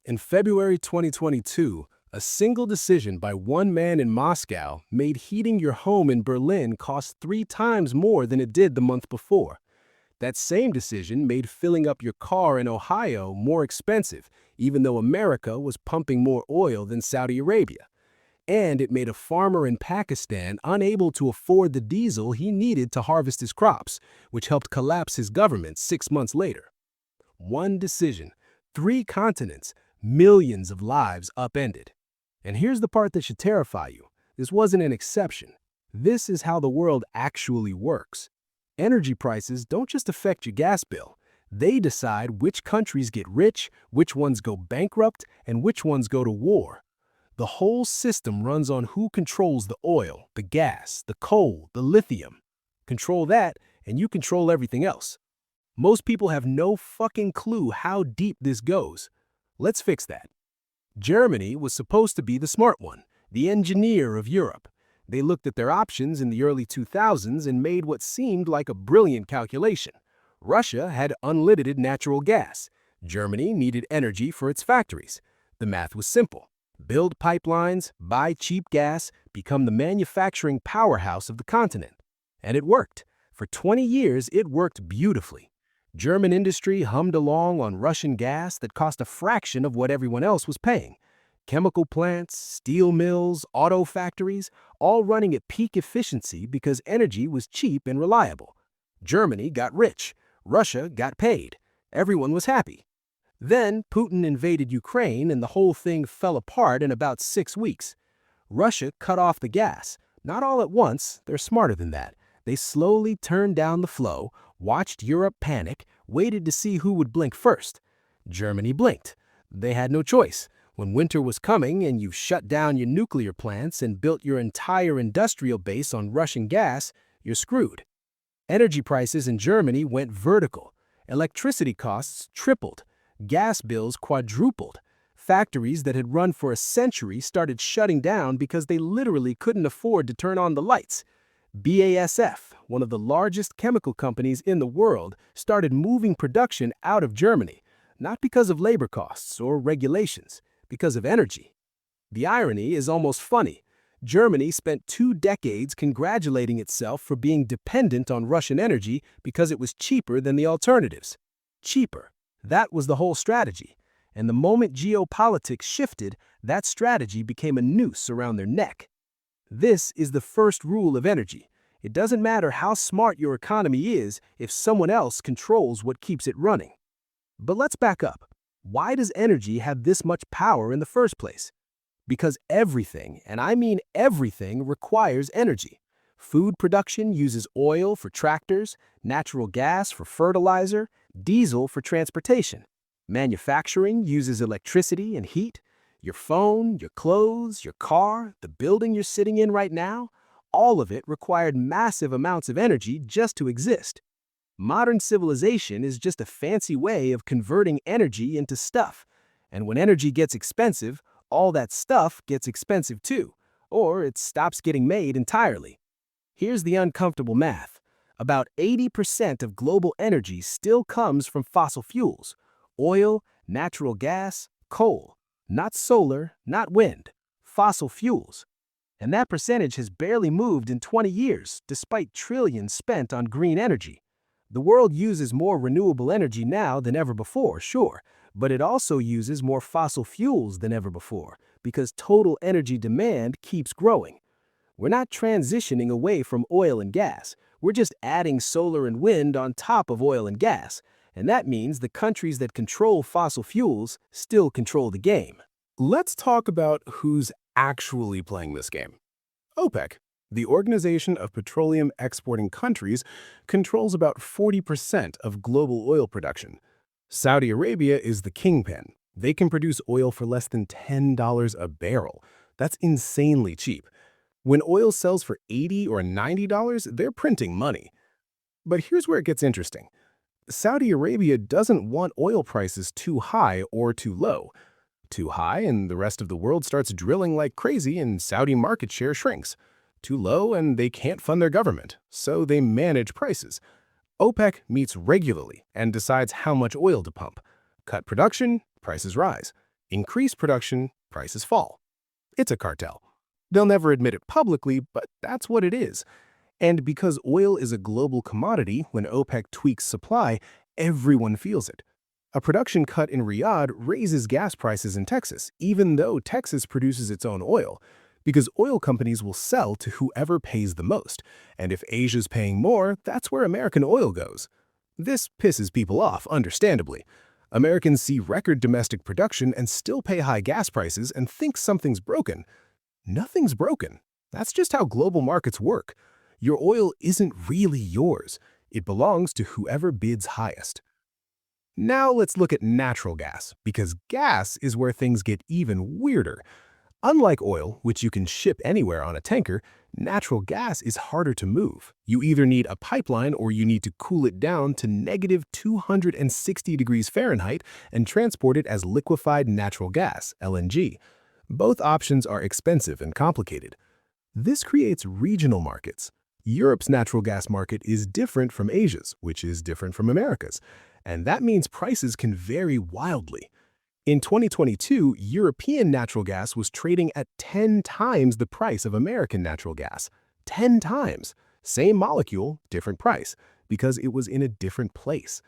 In February 2022, a single decision by one man in Moscow made heating your home in Berlin cost 3 times more than it did the month before. That same decision made filling up your car in Ohio more expensive, even though America was pumping more oil than Saudi Arabia. And it made a farmer in Pakistan unable to afford the diesel he needed to harvest his crops, which helped collapse his government 6 months later. One decision, 3 continents, millions of lives upended. And here's the part that should terrify you. This wasn't an exception. This is how the world actually works. Energy prices don't just affect your gas bill. They decide which countries get rich, which ones go bankrupt, and which ones go to war. The whole system runs on who controls the oil, the gas, the coal, the lithium. Control that, and you control everything else. Most people have no fucking clue how deep this goes. Let's fix that. Germany was supposed to be the smart one, the engineer of Europe. They looked at their options in the early 2000s and made what seemed like a brilliant calculation. Russia had unlimited natural gas. Germany needed energy for its factories. The math was simple. Build pipelines, buy cheap gas, become the manufacturing powerhouse of the continent. And it worked. For 20 years, it worked beautifully. German industry hummed along on Russian gas that cost a fraction of what everyone else was paying. Chemical plants, steel mills, auto factories, all running at peak efficiency because energy was cheap and reliable. Germany got rich. Russia got paid. Everyone was happy. Then Putin invaded Ukraine and the whole thing fell apart in about 6 weeks. Russia cut off the gas. Not all at once, they're smarter than that. They slowly turned down the flow, watched Europe panic, waited to see who would blink first. Germany blinked. They had no choice. When winter was coming and you shut down your nuclear plants and built your entire industrial base on Russian gas, you're screwed. Energy prices in Germany went vertical. Electricity costs tripled. Gas bills quadrupled. Factories that had run for a century started shutting down because they literally couldn't afford to turn on the lights. BASF, one of the largest chemical companies in the world, started moving production out of Germany, not because of labor costs or regulations, because of energy. The irony is almost funny. Germany spent 2 decades congratulating itself for being dependent on Russian energy because it was cheaper than the alternatives. Cheaper. That was the whole strategy. And the moment geopolitics shifted, that strategy became a noose around their neck. This is the first rule of energy. It doesn't matter how smart your economy is if someone else controls what keeps it running. But let's back up. Why does energy have this much power in the first place? Because everything, and I mean everything, requires energy. Food production uses oil for tractors, natural gas for fertilizer, diesel for transportation. Manufacturing uses electricity and heat. Your phone, your clothes, your car, the building you're sitting in right now, all of it required massive amounts of energy just to exist. Modern civilization is just a fancy way of converting energy into stuff. And when energy gets expensive, all that stuff gets expensive too, or it stops getting made entirely. Here's the uncomfortable math. About 80% of global energy still comes from fossil fuels: oil, natural gas, coal. Not solar, not wind. Fossil fuels. And that percentage has barely moved in 20 years, despite trillions spent on green energy. The world uses more renewable energy now than ever before, sure, but it also uses more fossil fuels than ever before, because total energy demand keeps growing. We're not transitioning away from oil and gas. We're just adding solar and wind on top of oil and gas. And that means the countries that control fossil fuels still control the game. Let's talk about who's actually playing this game. OPEC, the Organization of Petroleum Exporting Countries, controls about 40% of global oil production. Saudi Arabia is the kingpin. They can produce oil for less than $10 a barrel. That's insanely cheap. When oil sells for $80 or $90, they're printing money. But here's where it gets interesting. Saudi Arabia doesn't want oil prices too high or too low. Too high and the rest of the world starts drilling like crazy and Saudi market share shrinks. Too low and they can't fund their government, so they manage prices. OPEC meets regularly and decides how much oil to pump. Cut production, prices rise. Increase production, prices fall. It's a cartel. They'll never admit it publicly, but that's what it is. And because oil is a global commodity, when OPEC tweaks supply, everyone feels it. A production cut in Riyadh raises gas prices in Texas, even though Texas produces its own oil, because oil companies will sell to whoever pays the most, and if Asia's paying more, that's where American oil goes. This pisses people off, understandably. Americans see record domestic production and still pay high gas prices and think something's broken. Nothing's broken. That's just how global markets work. Your oil isn't really yours. It belongs to whoever bids highest. Now let's look at natural gas, because gas is where things get even weirder. Unlike oil, which you can ship anywhere on a tanker, natural gas is harder to move. You either need a pipeline or you need to cool it down to negative 260 degrees Fahrenheit and transport it as liquefied natural gas, LNG. Both options are expensive and complicated. This creates regional markets. Europe's natural gas market is different from Asia's, which is different from America's, and that means prices can vary wildly. In 2022, European natural gas was trading at 10 times the price of American natural gas. 10 times. Same molecule, different price, because it was in a different place.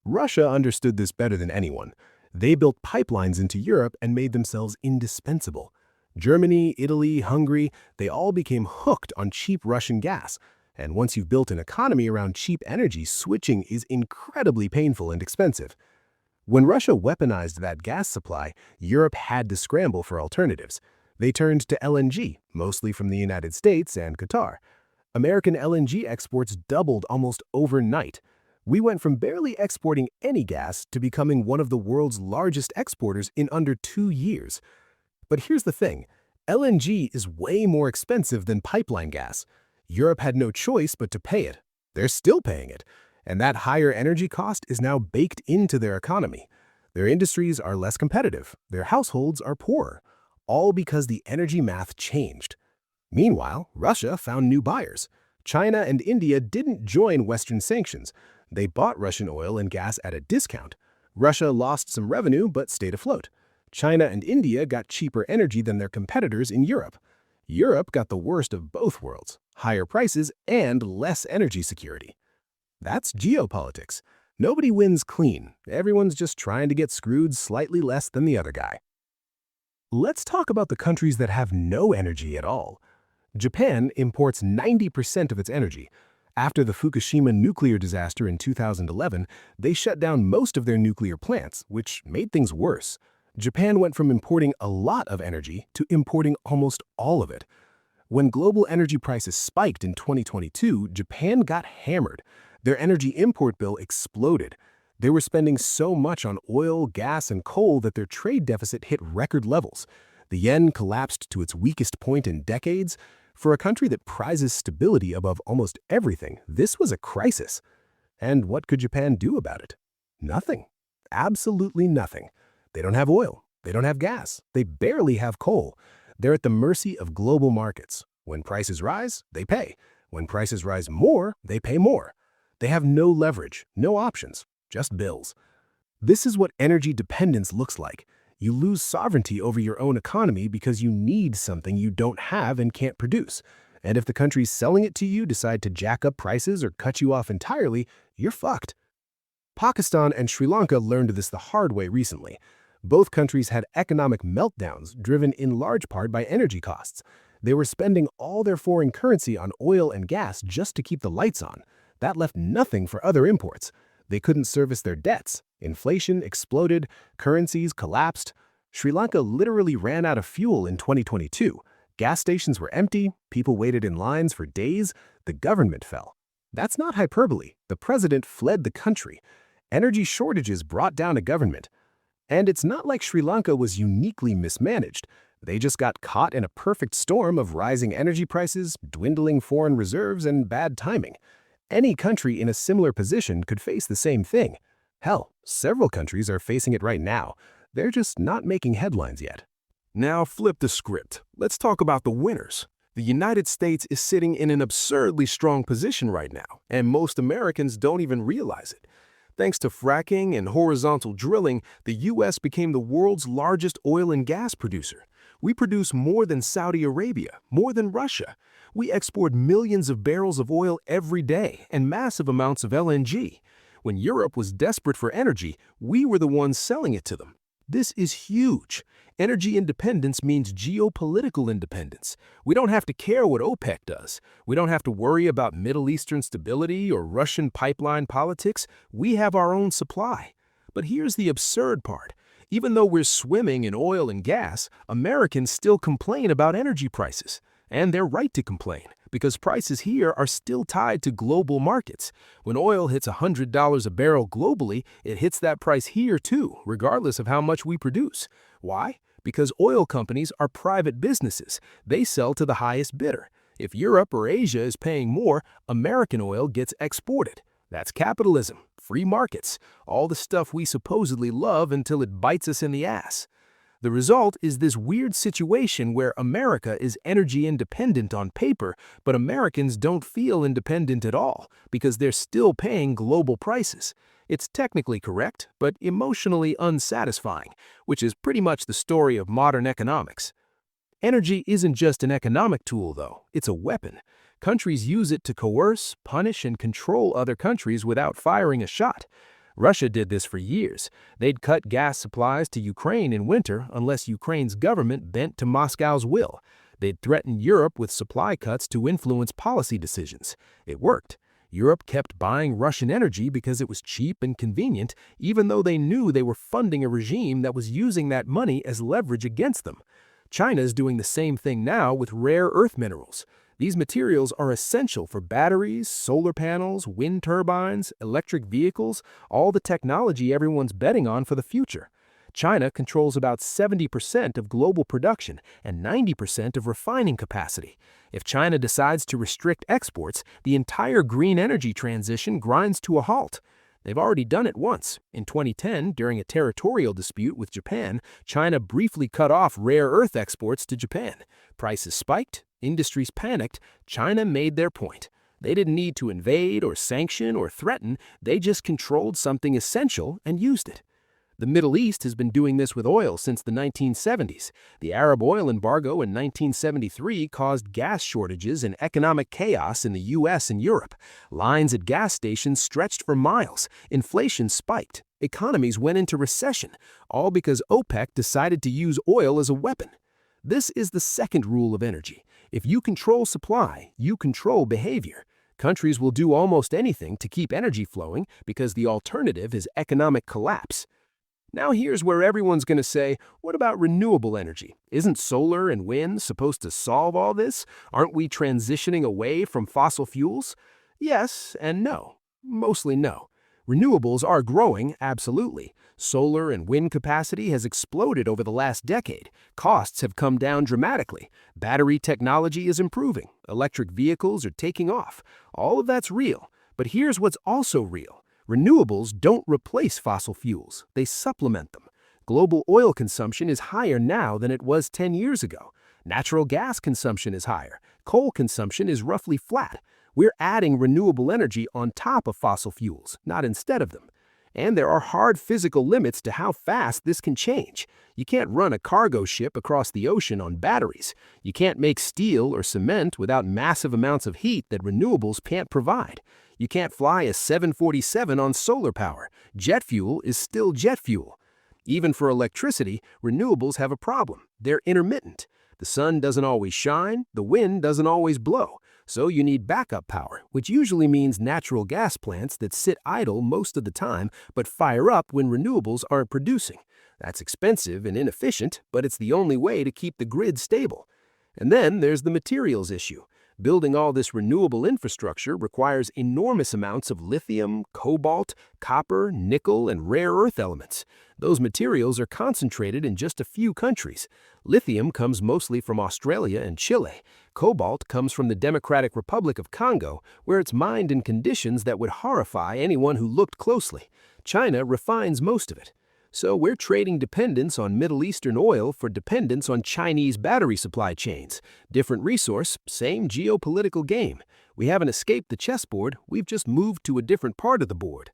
Russia understood this better than anyone. They built pipelines into Europe and made themselves indispensable. Germany, Italy, Hungary, they all became hooked on cheap Russian gas. And once you've built an economy around cheap energy, switching is incredibly painful and expensive. When Russia weaponized that gas supply, Europe had to scramble for alternatives. They turned to LNG, mostly from the United States and Qatar. American LNG exports doubled almost overnight. We went from barely exporting any gas to becoming one of the world's largest exporters in under 2 years. But here's the thing, LNG is way more expensive than pipeline gas. Europe had no choice but to pay it. They're still paying it. And that higher energy cost is now baked into their economy. Their industries are less competitive. Their households are poorer. All because the energy math changed. Meanwhile, Russia found new buyers. China and India didn't join Western sanctions. They bought Russian oil and gas at a discount. Russia lost some revenue but stayed afloat. China and India got cheaper energy than their competitors in Europe. Europe got the worst of both worlds, higher prices and less energy security. That's geopolitics. Nobody wins clean. Everyone's just trying to get screwed slightly less than the other guy. Let's talk about the countries that have no energy at all. Japan imports 90% of its energy. After the Fukushima nuclear disaster in 2011, they shut down most of their nuclear plants, which made things worse. Japan went from importing a lot of energy to importing almost all of it. When global energy prices spiked in 2022, Japan got hammered. Their energy import bill exploded. They were spending so much on oil, gas, and coal that their trade deficit hit record levels. The yen collapsed to its weakest point in decades. For a country that prizes stability above almost everything, this was a crisis. And what could Japan do about it? Nothing. Absolutely nothing. They don't have oil. They don't have gas. They barely have coal. They're at the mercy of global markets. When prices rise, they pay. When prices rise more, they pay more. They have no leverage, no options, just bills. This is what energy dependence looks like. You lose sovereignty over your own economy because you need something you don't have and can't produce. And if the countries selling it to you decide to jack up prices or cut you off entirely, you're fucked. Pakistan and Sri Lanka learned this the hard way recently. Both countries had economic meltdowns driven in large part by energy costs. They were spending all their foreign currency on oil and gas just to keep the lights on. That left nothing for other imports. They couldn't service their debts. Inflation exploded, currencies collapsed. Sri Lanka literally ran out of fuel in 2022. Gas stations were empty, people waited in lines for days, the government fell. That's not hyperbole. The president fled the country. Energy shortages brought down a government. And it's not like Sri Lanka was uniquely mismanaged. They just got caught in a perfect storm of rising energy prices, dwindling foreign reserves, and bad timing. Any country in a similar position could face the same thing. Hell, several countries are facing it right now. They're just not making headlines yet. Now flip the script. Let's talk about the winners. The United States is sitting in an absurdly strong position right now, and most Americans don't even realize it. Thanks to fracking and horizontal drilling, the U.S. became the world's largest oil and gas producer. We produce more than Saudi Arabia, more than Russia. We export millions of barrels of oil every day and massive amounts of LNG. When Europe was desperate for energy, we were the ones selling it to them. This is huge. Energy independence means geopolitical independence. We don't have to care what OPEC does. We don't have to worry about Middle Eastern stability or Russian pipeline politics. We have our own supply. But here's the absurd part. Even though we're swimming in oil and gas, Americans still complain about energy prices. And they're right to complain, because prices here are still tied to global markets. When oil hits $100 a barrel globally, it hits that price here too, regardless of how much we produce. Why? Because oil companies are private businesses. They sell to the highest bidder. If Europe or Asia is paying more, American oil gets exported. That's capitalism, free markets, all the stuff we supposedly love until it bites us in the ass. The result is this weird situation where America is energy independent on paper, but Americans don't feel independent at all because they're still paying global prices. It's technically correct, but emotionally unsatisfying, which is pretty much the story of modern economics. Energy isn't just an economic tool, though. It's a weapon. Countries use it to coerce, punish, and control other countries without firing a shot. Russia did this for years. They'd cut gas supplies to Ukraine in winter unless Ukraine's government bent to Moscow's will. They'd threaten Europe with supply cuts to influence policy decisions. It worked. Europe kept buying Russian energy because it was cheap and convenient, even though they knew they were funding a regime that was using that money as leverage against them. China's doing the same thing now with rare earth minerals. These materials are essential for batteries, solar panels, wind turbines, electric vehicles, all the technology everyone's betting on for the future. China controls about 70% of global production and 90% of refining capacity. If China decides to restrict exports, the entire green energy transition grinds to a halt. They've already done it once. In 2010, during a territorial dispute with Japan, China briefly cut off rare earth exports to Japan. Prices spiked, industries panicked, China made their point. They didn't need to invade or sanction or threaten, they just controlled something essential and used it. The Middle East has been doing this with oil since the 1970s. The Arab oil embargo in 1973 caused gas shortages and economic chaos in the US and Europe. Lines at gas stations stretched for miles. Inflation spiked. Economies went into recession, all because OPEC decided to use oil as a weapon. This is the second rule of energy. If you control supply, you control behavior. Countries will do almost anything to keep energy flowing because the alternative is economic collapse. Now here's where everyone's going to say, what about renewable energy? Isn't solar and wind supposed to solve all this? Aren't we transitioning away from fossil fuels? Yes and no. Mostly no. Renewables are growing, absolutely. Solar and wind capacity has exploded over the last decade. Costs have come down dramatically. Battery technology is improving. Electric vehicles are taking off. All of that's real. But here's what's also real. Renewables don't replace fossil fuels. They supplement them. Global oil consumption is higher now than it was 10 years ago. Natural gas consumption is higher. Coal consumption is roughly flat. We're adding renewable energy on top of fossil fuels, not instead of them. And there are hard physical limits to how fast this can change. You can't run a cargo ship across the ocean on batteries. You can't make steel or cement without massive amounts of heat that renewables can't provide. You can't fly a 747 on solar power. Jet fuel is still jet fuel. Even for electricity, renewables have a problem. They're intermittent. The sun doesn't always shine, the wind doesn't always blow. So you need backup power, which usually means natural gas plants that sit idle most of the time but fire up when renewables aren't producing. That's expensive and inefficient, but it's the only way to keep the grid stable. And then there's the materials issue. Building all this renewable infrastructure requires enormous amounts of lithium, cobalt, copper, nickel, and rare earth elements. Those materials are concentrated in just a few countries. Lithium comes mostly from Australia and Chile. Cobalt comes from the Democratic Republic of Congo, where it's mined in conditions that would horrify anyone who looked closely. China refines most of it. So we're trading dependence on Middle Eastern oil for dependence on Chinese battery supply chains. Different resource, same geopolitical game. We haven't escaped the chessboard, we've just moved to a different part of the board.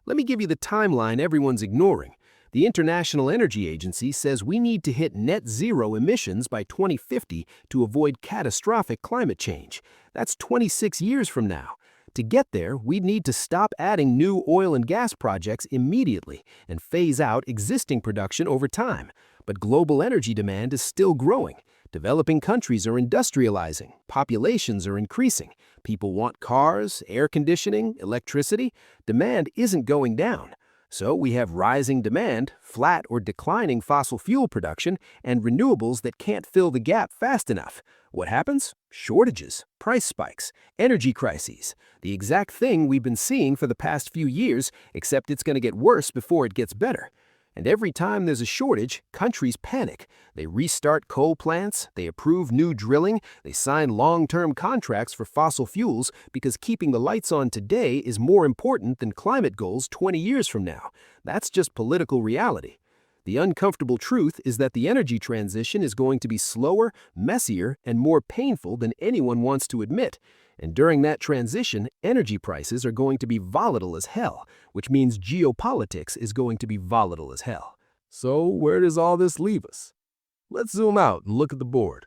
Let me give you the timeline everyone's ignoring. The International Energy Agency says we need to hit net zero emissions by 2050 to avoid catastrophic climate change. That's 26 years from now. To get there, we'd need to stop adding new oil and gas projects immediately and phase out existing production over time. But global energy demand is still growing. Developing countries are industrializing. Populations are increasing. People want cars, air conditioning, electricity. Demand isn't going down. So we have rising demand, flat or declining fossil fuel production, and renewables that can't fill the gap fast enough. What happens? Shortages, price spikes, energy crises. The exact thing we've been seeing for the past few years, except it's going to get worse before it gets better. And every time there's a shortage, countries panic. They restart coal plants, they approve new drilling, they sign long-term contracts for fossil fuels because keeping the lights on today is more important than climate goals 20 years from now. That's just political reality. The uncomfortable truth is that the energy transition is going to be slower, messier, and more painful than anyone wants to admit. And during that transition, energy prices are going to be volatile as hell, which means geopolitics is going to be volatile as hell. So where does all this leave us? Let's zoom out and look at the board.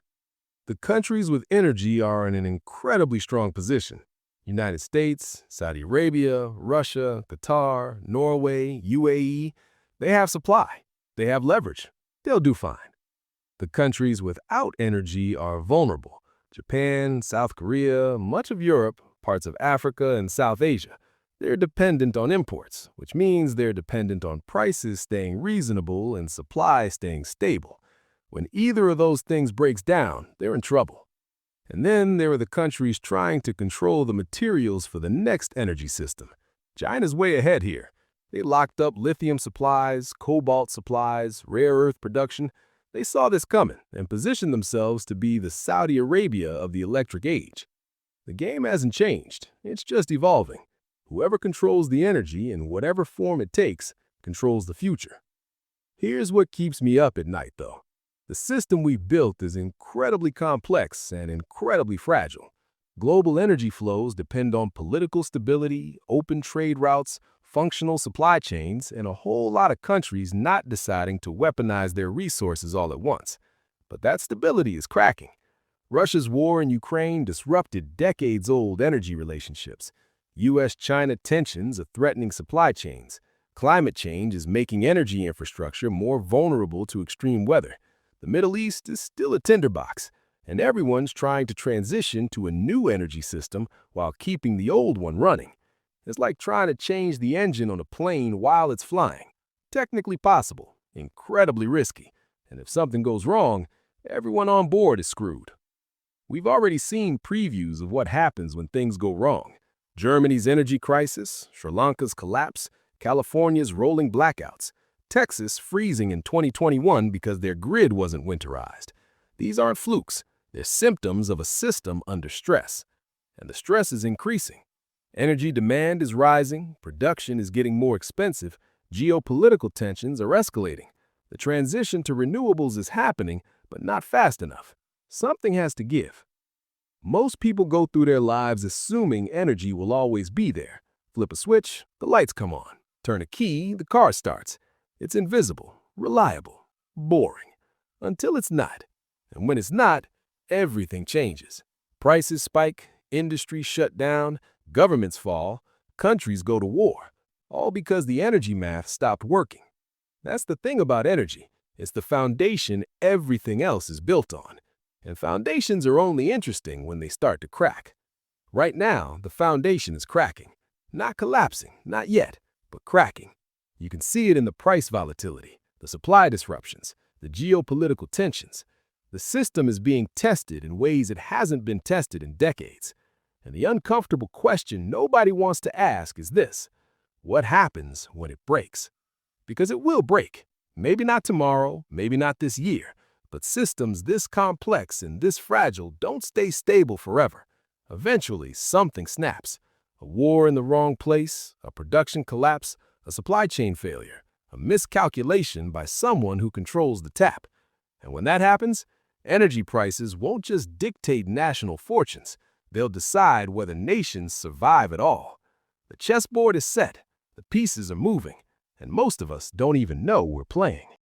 The countries with energy are in an incredibly strong position. United States, Saudi Arabia, Russia, Qatar, Norway, UAE, they have supply. They have leverage. They'll do fine. The countries without energy are vulnerable. Japan, South Korea, much of Europe, parts of Africa, and South Asia. They're dependent on imports, which means they're dependent on prices staying reasonable and supply staying stable. When either of those things breaks down, they're in trouble. And then there are the countries trying to control the materials for the next energy system. China's way ahead here. They locked up lithium supplies, cobalt supplies, rare earth production. They saw this coming and positioned themselves to be the Saudi Arabia of the electric age. The game hasn't changed, it's just evolving. Whoever controls the energy in whatever form it takes controls the future. Here's what keeps me up at night, though. The system we've built is incredibly complex and incredibly fragile. Global energy flows depend on political stability, open trade routes, functional supply chains, and a whole lot of countries not deciding to weaponize their resources all at once. But that stability is cracking. Russia's war in Ukraine disrupted decades-old energy relationships. U.S.-China tensions are threatening supply chains. Climate change is making energy infrastructure more vulnerable to extreme weather. The Middle East is still a tinderbox, and everyone's trying to transition to a new energy system while keeping the old one running. It's like trying to change the engine on a plane while it's flying. Technically possible, incredibly risky, and if something goes wrong, everyone on board is screwed. We've already seen previews of what happens when things go wrong. Germany's energy crisis, Sri Lanka's collapse, California's rolling blackouts, Texas freezing in 2021 because their grid wasn't winterized. These aren't flukes, they're symptoms of a system under stress. And the stress is increasing. Energy demand is rising, production is getting more expensive, geopolitical tensions are escalating. The transition to renewables is happening, but not fast enough. Something has to give. Most people go through their lives assuming energy will always be there. Flip a switch, the lights come on. Turn a key, the car starts. It's invisible, reliable, boring, until it's not. And when it's not, everything changes. Prices spike, industries shut down, governments fall, countries go to war, all because the energy math stopped working. That's the thing about energy. It's the foundation everything else is built on. And foundations are only interesting when they start to crack. Right now, the foundation is cracking. Not collapsing, not yet, but cracking. You can see it in the price volatility, the supply disruptions, the geopolitical tensions. The system is being tested in ways it hasn't been tested in decades. And the uncomfortable question nobody wants to ask is this: what happens when it breaks? Because it will break. Maybe not tomorrow, maybe not this year, but systems this complex and this fragile don't stay stable forever. Eventually, something snaps. A war in the wrong place, a production collapse, a supply chain failure, a miscalculation by someone who controls the tap. And when that happens, energy prices won't just dictate national fortunes. They'll decide whether nations survive at all. The chessboard is set. The pieces are moving, and most of us don't even know we're playing.